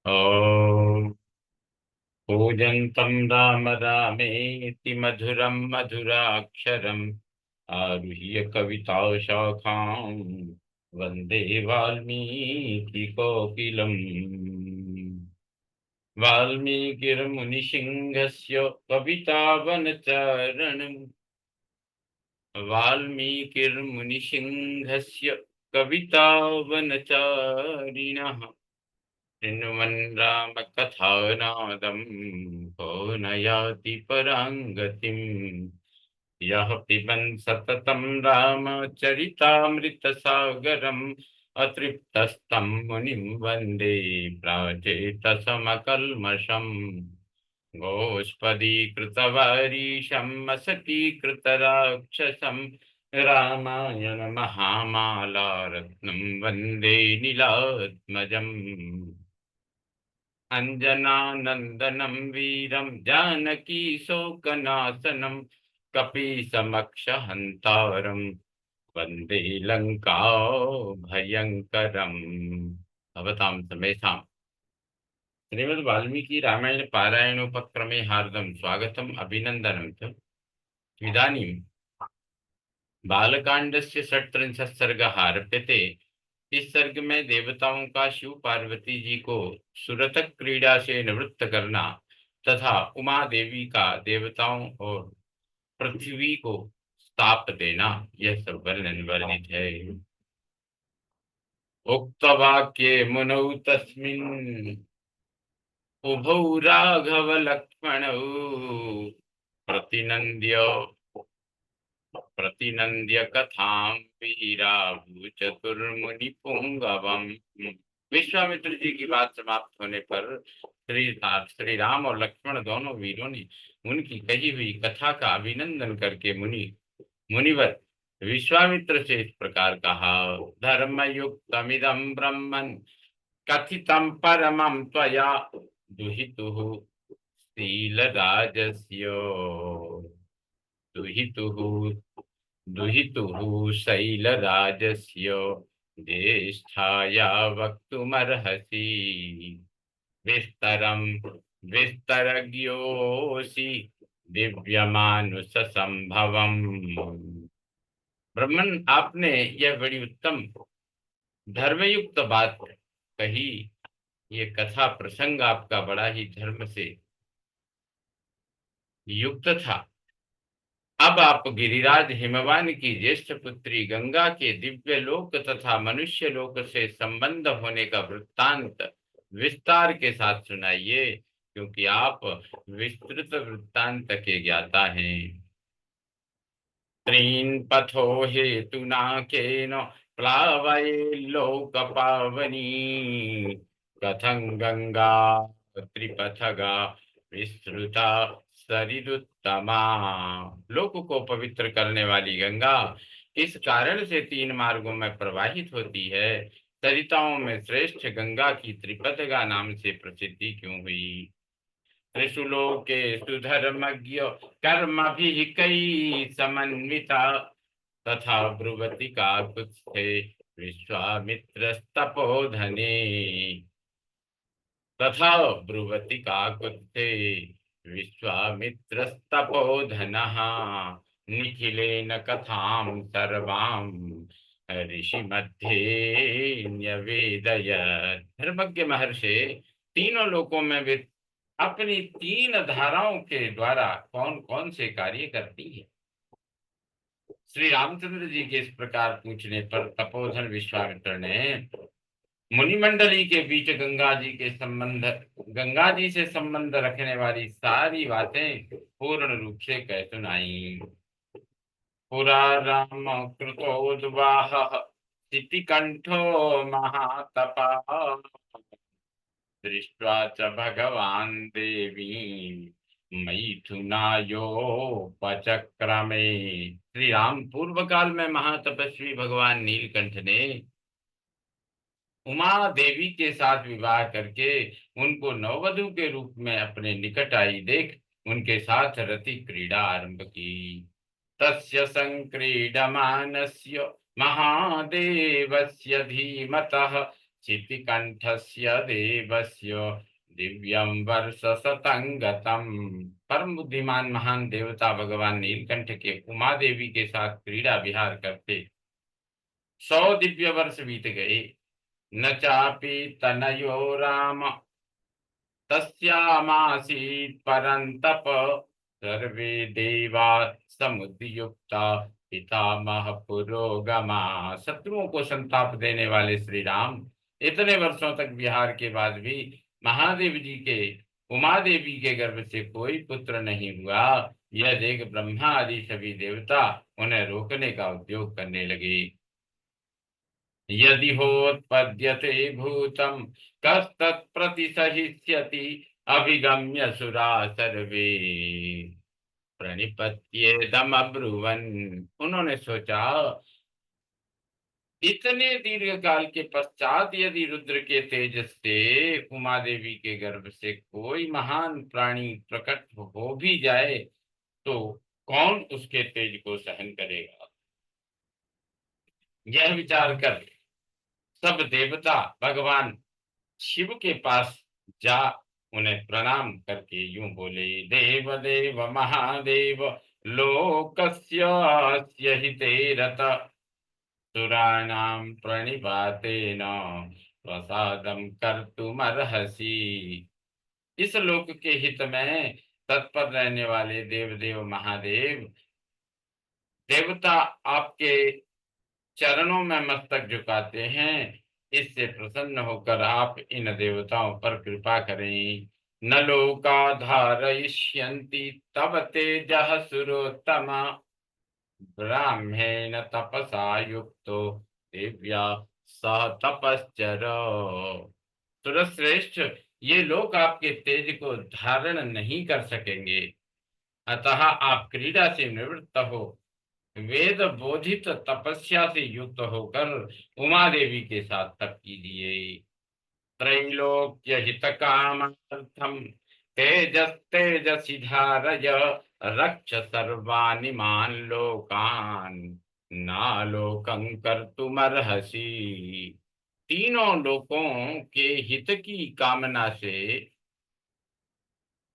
ॐ कूजन्तं राम रामेति मधुरं मधुराक्षरम् आरुह्य कविताशाखां वन्दे वाल्मीकिकोकिलम्। वाल्मीकिर्मुनिसिंहस्य कवितावनचारणम् वाल्मीकिर्मुनिसिंहस्य कवितावनचारिणः शृण्वन् रामकथानादं को न याति परां गतिम्। यः पिबन् सततं रामचरितामृतसागरम् अतृप्तस्तं मुनिं वन्दे प्राचेतसमकल्मषम्। गोष्पदीकृतवारीशं मसकीकृतराक्षसं रामायण महामाला रत्नं वन्दे नीलात्मजम्। अंजनानंदनं वीरं जानकी शोकनाशनं कपीसमक्षहन्तारं वन्दे लंका भयंकरम्। भवतां समेषां श्रीमद् वाल्मीकि रामायण पारायणोपक्रमे हार्दं स्वागतम् अभिनन्दनं च। इदानीं बालकांडस्य 37 सर्गः आरभ्यते। इस सर्ग में देवताओं का शिव पार्वती जी को सुरतक क्रीड़ा से निवृत्त करना तथा उमा देवी का देवताओं और पृथ्वी को ताप देना, यह सब वर्णित है। उक्त वाक्ये मुनौ तस्मिन् उभौ राघव लक्ष्मणौ प्रतिनंद्य प्रतिनंद्य कथां वीराभु चतुर्मुनि पुंगवम। विश्वामित्र जी की बात समाप्त होने पर श्री राम और लक्ष्मण दोनों वीरों ने उनकी कही हुई कथा का अभिनंदन करके मुनिवर विश्वामित्र से इस प्रकार कहा। धर्मयुक्तमिदं ब्रह्मन् कथितं परमं त्वया दुहितुः शीलराजस्य दुहितुः दुहितुः शैलराजस्य ज्येष्ठाया वक्तुमर्हसि विस्तरं विस्तरज्ञोऽसि दिव्यमानुष संभवम्। ब्रह्मन, आपने यह बड़ी उत्तम धर्मयुक्त बात कही। ये कथा प्रसंग आपका बड़ा ही धर्म से युक्त था। अब आप गिरिराज हिमवान की ज्येष्ठ पुत्री गंगा के दिव्य लोक तथा मनुष्य लोक से संबंध होने का वृत्तांत विस्तार के साथ सुनाइए, क्योंकि आप विस्तृत वृत्तांत के ज्ञाता हैं। त्रीन् पथो हेतुना केन प्लावये लोक पावनी कथं गंगा त्रिपथगा विस्तृता सरिदुत्तमा। लोक को पवित्र करने वाली गंगा इस कारण से 3 मार्गों में प्रवाहित होती है। सरिताओं में श्रेष्ठ गंगा की त्रिपथगा नाम से प्रसिद्धि क्यों हुई? त्रिषु लोकेषु धर्मज्ञ कर्मभिः कई समन्विता तथा ब्रुवति काकुत्स्थे विश्वामित्रस्तपोधने तथा ब्रुवति काकुत्स्थे विश्वामित्रस्तपोधनः निखिलेन कथां सर्वां ऋषि मध्ये न्यवेदयत्। धर्मज्ञ महर्षि तीनों लोकों में वे अपनी 3 धाराओं के द्वारा कौन कौन से कार्य करती है। श्री रामचंद्र जी के इस प्रकार पूछने पर तपोधन विश्वामित्र ने मुनिमंडली के बीच गंगा जी से संबंध रखने वाली सारी बातें पूर्ण रूप से कह सुनाई। पुरा राम कृतोद्वाह शितिकंठो महातपः दृष्ट्वा च भगवान देवी मैथुनायोपचक्रमे। श्री राम पूर्व काल में महातपस्वी भगवान नीलकंठ ने उमा देवी के साथ विवाह करके उनको नववधु के रूप में अपने निकट आई देख उनके साथ रति क्रीड़ा आरंभ की। तस्य संक्रीडमानस्य महादेवस्य धीमतः चितिकंठस्य देवस्य दिव्यम वर्ष सतंगतम। परम बुद्धिमान महान देवता भगवान नीलकंठ के उमा देवी के साथ क्रीड़ा विहार करते 100 दिव्य वर्ष बीत गए। न चापि तनयो राम तस्यामासीत् परन्तप। सर्वे देवा समुद्युक्ता पितामह पुरोगमा। शत्रुओं को संताप देने वाले श्री राम इतने वर्षों तक विहार के बाद भी महादेव जी के उमा देवी के गर्भ से कोई पुत्र नहीं हुआ। यह देख ब्रह्मा आदि सभी देवता उन्हें रोकने का उद्योग करने लगे। यदि होत्पद्यते भूतं कस्तत्प्रतिसहिष्यति। अभिगम्य सुरा सर्वे प्रणिपत्येदमब्रुवन्। उन्होंने सोचा, इतने दीर्घ काल के पश्चात यदि रुद्र के तेज से उमा देवी के गर्भ से कोई महान प्राणी प्रकट हो भी जाए तो कौन उसके तेज को सहन करेगा। यह विचार कर सब देवता भगवान शिव के पास जा उन्हें प्रणाम करके यूं बोले, देव देव महादेव लोकस्य हिते रत। सुराणाम प्रणिपातेन प्रसादम कर्तुमर्हसि। इस लोक के हित में तत्पर रहने वाले देव देव महादेव देवता आपके चरणों में मस्तक झुकाते हैं। इससे प्रसन्न होकर आप इन देवताओं पर कृपा करें। न लोका धारयिष्यन्ति तव तेजः सुरोत्तम। ब्राह्मेण तपसा युक्तो दिव्या सह तपश्चर। सुरश्रेष्ठ, ये लोग आपके तेज को धारण नहीं कर सकेंगे, अतः आप क्रीड़ा से निवृत्त हो वेद बोधित तपस्या से युक्त होकर उमा देवी के साथ तप कीजिए। त्रैलोक्य हित कामार्थम तेजस्तेजसि धारय। रक्ष सर्वानिमान लोकान नालोकं कर्तुमर्हसि। तीनों लोकों के हित की कामना से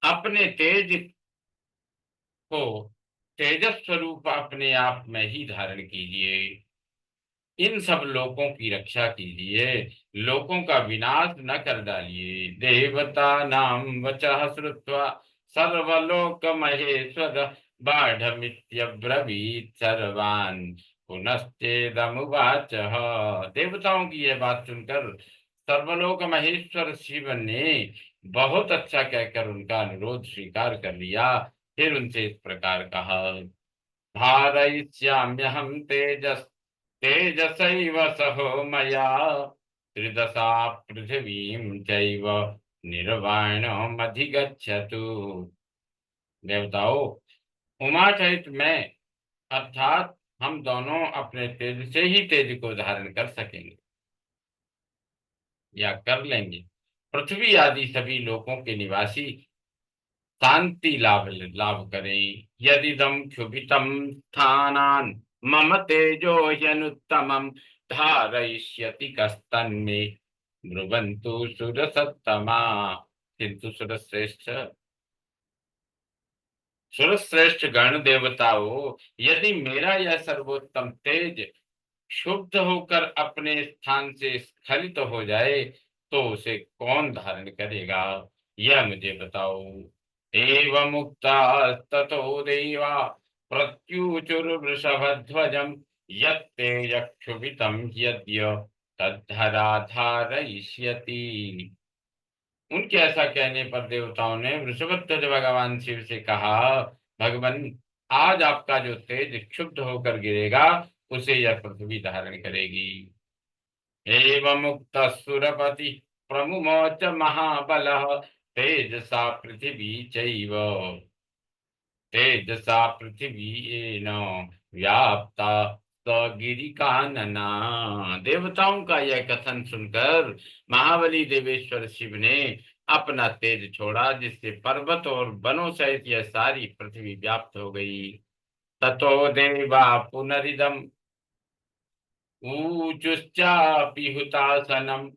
अपने तेज को तेजस स्वरूप अपने आप में ही धारण कीजिए। इन सब लोकों की रक्षा कीजिए, लोकों का विनाश न कर डालिए। देवता नाम वचः श्रुत्वा सर्वलोक महेश्वर बाढ़मित्यब्रवीत् सर्वान् पुनश्चेदमुवाच। देवताओं की यह बात सुनकर सर्वलोक महेश्वर शिव ने बहुत अच्छा कहकर उनका अनुरोध स्वीकार कर लिया। फिर उनसे इस प्रकार कहा, धारयिष्याम्यहं तेजसैव सहो मया। त्रिदशा पृथिवीं चैव निर्वाणमधिगच्छतु। देवताओं, उमा सहित मैं अर्थात हम दोनों अपने तेज से ही तेज को धारण कर सकेंगे या कर लेंगे। पृथ्वी आदि सभी लोकों के निवासी शांति लाभ लाभ करें। यदिदं क्षुभितं स्थानान् मम तेजो ह्यनुत्तमं धारयिष्यति कस्तन्मे ब्रुवन्तु सुरसत्तमा। किंतु सुरश्रेष्ठ गण देवताओं, यदि मेरा यह सर्वोत्तम तेज क्षुब्ध होकर अपने स्थान से स्खलित हो जाए तो उसे कौन धारण करेगा, यह मुझे बताओ। एवमुक्तास्ततो देवा प्रत्युचुर्वृषभध्वजं यत्ते यक्षुभितं यद्य तद्धरा धारयिष्यति। उनके ऐसा कहने पर देवताओं ने वृषभध्वज भगवान शिव से कहा, भगवान, आज आपका जो तेज क्षुब्ध होकर गिरेगा उसे यह पृथ्वी धारण करेगी। एवमुक्त सुरपति प्रमुमोच महाबलः तेजसा पृथिवी चैव। तेजसा पृथ्वी येन व्याप्ता गिरिकानना। देवताओं का यह कथन सुनकर महाबली देवेश्वर शिव ने अपना तेज छोड़ा, जिससे पर्वत और वनों सहित यह सारी पृथ्वी व्याप्त हो गई। ततो देवा पुनरिदम ऊजुश्चापि हुतासनम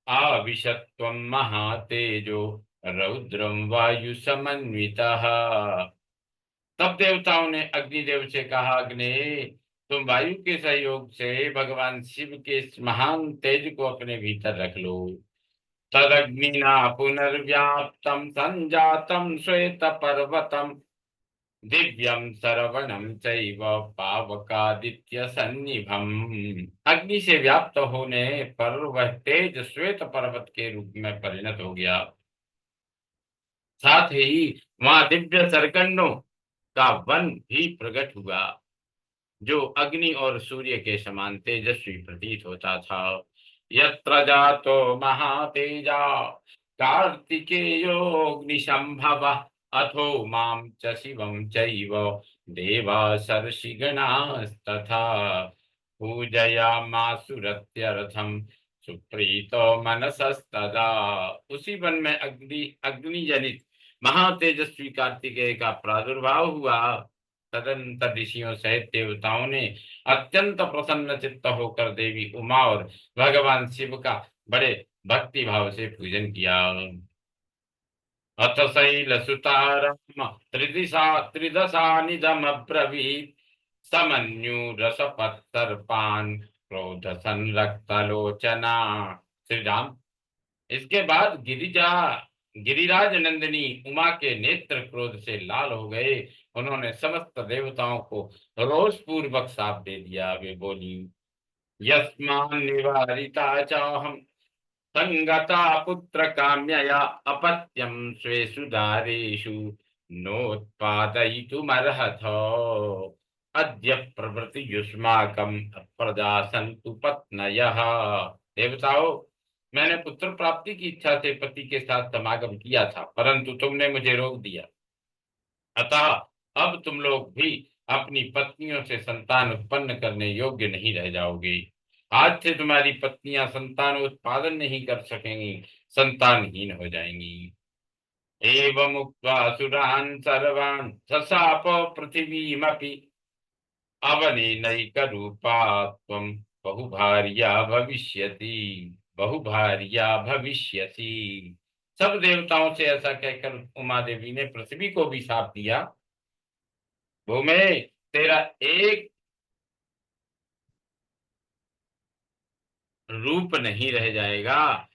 आविशत्वं महातेजो रौद्रम वायु समन्वितः। तब देवताओं ने अग्निदेव से कहा, अग्नि, तुम वायु के सहयोग से भगवान शिव के इस महान तेज को अपने भीतर रख लो। तदग्निना पुनर्व्याप्तम संजातम श्वेत पर्वतम दिव्यम सरवणम चैव पावकादित्य सन्निभम। अग्नि से व्याप्त होने पर वह तेज श्वेत पर्वत के रूप में परिणत हो गया। साथ ही वहां दिव्य सरकंडों का वन भी प्रकट हुआ, जो अग्नि और सूर्य के समान तेजस्वी प्रतीत होता था। यत्र जातो महातेजा कार्तिकेयोऽग्निसंभव अथो मां च शिवं चैव देवासर्षिगणास्तथा पूजयामासुरत्यर्थं सुप्रीतो मनसस्तदा। उसी वन में अग्नि अग्नि जनित महातेजस्वी कार्तिकेय का प्रादुर्भाव हुआ। तदंतर ऋषियों सहित देवताओं ने अत्यंत प्रसन्न चित्त होकर देवी उमा और भगवान शिव का बड़े भक्ति भाव से पूजन किया। अथ शैलसुतारम त्रिदिशा त्रिदशा निदमब्रवीत् समन्यु रसपत्तर्पान् क्रोध संरक्तलोचना। श्री राम, इसके बाद गिरिराज नंदिनी उमा के नेत्र क्रोध से लाल हो गए। उन्होंने समस्त देवताओं को रोष पूर्वक शाप दे दिया। वे बोली, यस्मान् निवारिता चाहम संगता पुत्र काम्यया अपत्यं स्वेषु दारेषु नोत्पादयितुमर्हथ अद्य प्रभृति युष्माकम् अप्रजा सन्तु पत्नयः। देवताओं, मैंने पुत्र प्राप्ति की इच्छा से पति के साथ समागम किया था, परंतु तुमने मुझे रोक दिया। अतः अब तुम लोग भी अपनी पत्नियों से संतान उत्पन्न करने योग्य नहीं रह जाओगे। आज से तुम्हारी पत्नियां संतान उत्पादन नहीं कर सकेंगी, संतानहीन हो जाएंगी। एवं उक्त्वा असुरान् सर्वान् सशाप पृथिवीमपि अवनेनैकरूपा त्वं बहुभार्या भविष्यति बहुभार्या भविष्यसि। सब देवताओं से ऐसा कहकर उमा देवी ने पृथ्वी को भी शाप दिया, भूमे, तेरा एक रूप नहीं रह जाएगा,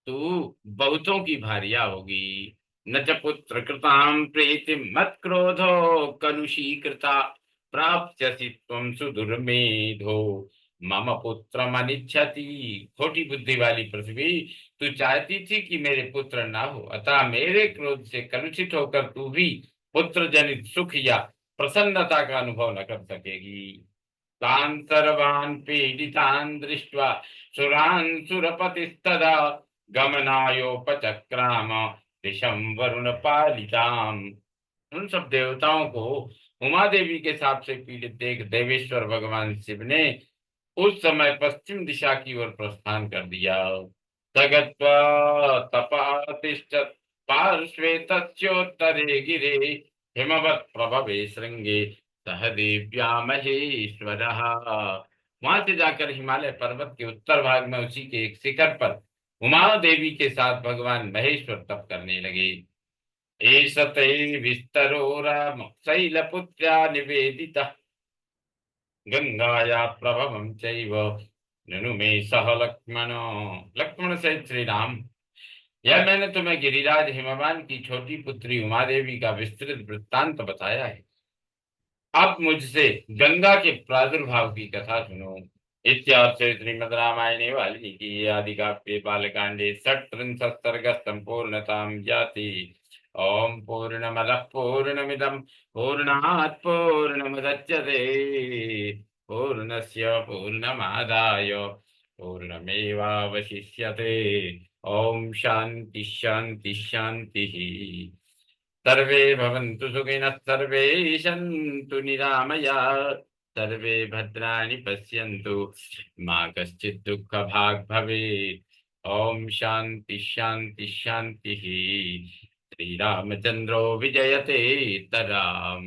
तू बहुतों की भार्या होगी। न च पुत्र कृताम प्रीति मत क्रोधो कलुषी कृता प्राप्स्यसि त्वं सुदुर्मेधो मम पुत्र मनिच्छति। खोटी बुद्धि वाली पृथ्वी, तू चाहती थी कि मेरे पुत्र ना हो, अतः मेरे क्रोध से कलुषित होकर तू भी पुत्र जनित सुख या प्रसन्नता का अनुभव न कर सकेगी। तान् सर्वान् पीडितान् दृष्ट्वा सुरान् सुरपतिस्तदा गमनायोपचक्राम दिशं वरुण पालिताम्। उन सब देवताओं को उमा देवी के साप से पीड़ित देख देवेश्वर भगवान शिव ने उस समय पश्चिम दिशा की ओर प्रस्थान कर दिया। तगत्वा तपातिष्ठत् पार्श्वे तस्योत्तरे गिरे हिमवत् प्रभवे श्रृंगे सह देव्या महेश्वरः। वहां से जाकर हिमालय पर्वत के उत्तर भाग में उसी के एक शिखर पर उमा देवी के साथ भगवान महेश्वर तप करने लगे। एष ते विस्तरो राम शैलपुत्र्या निवेदितः गंगाया प्रभवं चैव ननु मे सह लक्ष्मण। लक्ष्मण सहित श्री राम, यह मैंने तुम्हें गिरिराज हिमवान की छोटी पुत्री उमा देवी का विस्तृत वृत्तांत बताया है। अब मुझसे गंगा के प्रादुर्भाव की कथा सुनो। इत्यार्थे श्रीमद् रामायणे वाल्मीकि आदि काव्ये बालकांडे षट्त्रिंशत् सर्गः सम्पूर्णतां याति। ओम पूर्णमदः पूर्णमिदं पूर्णात् पूर्णमुदच्यते पूर्णस्य पूर्णमादाय पूर्णमेवावशिष्यते। ओम शांति शांति शांति। सर्वे भवन्तु सुखिनः सर्वे सन्तु निरामयाः सर्वे भद्राणि पश्यन्तु मा कश्चित् दुःखभाग् भवेत्। ओम शांति शांति शांति। श्रीरामचन्द्रो विजयते तराम।